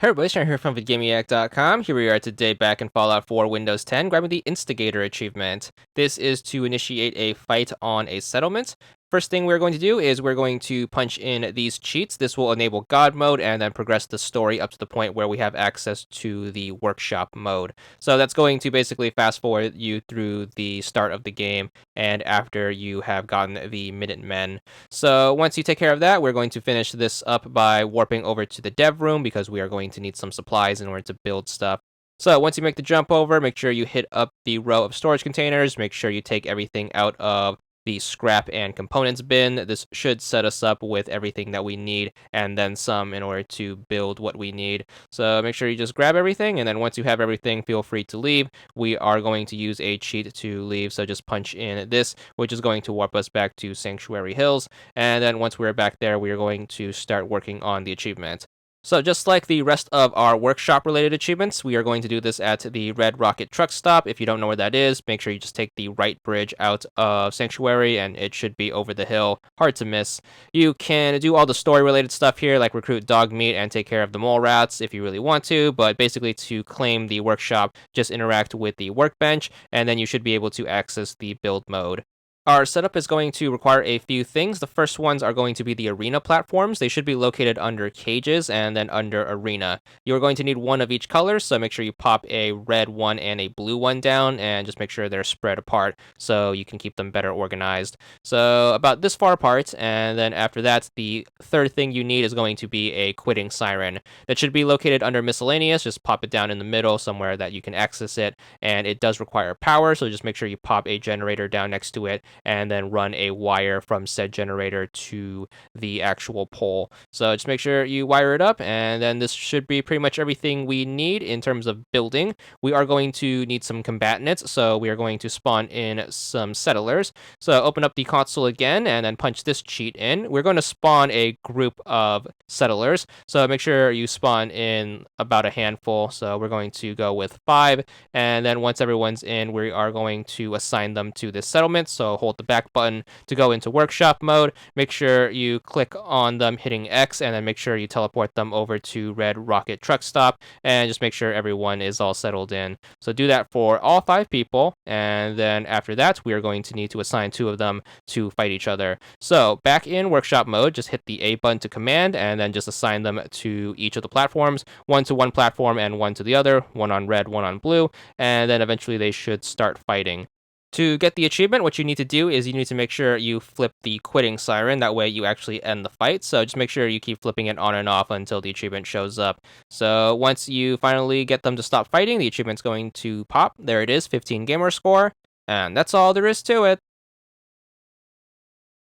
Hey everybody, Sean here from VidGamiac.com. Here we are today back in Fallout 4 Windows 10, grabbing the Instigator achievement. This is to initiate a fight on a settlement. First thing we're going to do is we're going to punch in these cheats. This will enable God mode and then progress the story up to the point where we have access to the workshop mode. So that's going to basically fast forward you through the start of the game and after you have gotten the Minutemen. So once you take care of that, we're going to finish this up by warping over to the dev room because we are going to need some supplies in order to build stuff. So once you make the jump over, make sure you hit up the row of storage containers. Make sure you take everything out of the scrap and components bin. This should set us up with everything that we need and then some in order to build what we need. So make sure you just grab everything, and then once you have everything, feel free to leave. We are going to use a cheat to leave, so just punch in this, which is going to warp us back to Sanctuary Hills, and then once we're back there, we are going to start working on the achievement. So just like the rest of our workshop-related achievements, we are going to do this at the Red Rocket Truck Stop. If you don't know where that is, make sure you just take the right bridge out of Sanctuary, and it should be over the hill. Hard to miss. You can do all the story-related stuff here, like recruit dog meat and take care of the mole rats if you really want to, but basically to claim the workshop, just interact with the workbench, and then you should be able to access the build mode. Our setup is going to require a few things. The first ones are going to be the arena platforms. They should be located under cages and then under arena. You're going to need one of each color, so make sure you pop a red one and a blue one down and just make sure they're spread apart so you can keep them better organized. So about this far apart, and then after that, the third thing you need is going to be a quitting siren. That should be located under miscellaneous. Just pop it down in the middle somewhere that you can access it, and it does require power, so just make sure you pop a generator down next to it and then run a wire from said generator to the actual pole. So just make sure you wire it up, and then this should be pretty much everything we need in terms of building. We are going to need some combatants, so we are going to spawn in some settlers. So open up the console again and then punch this cheat in. We're going to spawn a group of settlers, so make sure you spawn in about a handful. So we're going to go with 5, and then once everyone's in, we are going to assign them to this settlement. So hold the back button to go into workshop mode. Make sure you click on them hitting X, and then make sure you teleport them over to Red Rocket Truck Stop, and just make sure everyone is all settled in. So do that for all 5 people, and then after that, we are going to need to assign 2 of them to fight each other. So back in workshop mode, just hit the A button to command, and then just assign them to each of the platforms, one to one platform and one to the other, one on red, one on blue, and then eventually they should start fighting. To get the achievement, what you need to do is you need to make sure you flip the quitting siren. That way you actually end the fight. So just make sure you keep flipping it on and off until the achievement shows up. So once you finally get them to stop fighting, the achievement's going to pop. There it is, 15 gamer score. And that's all there is to it.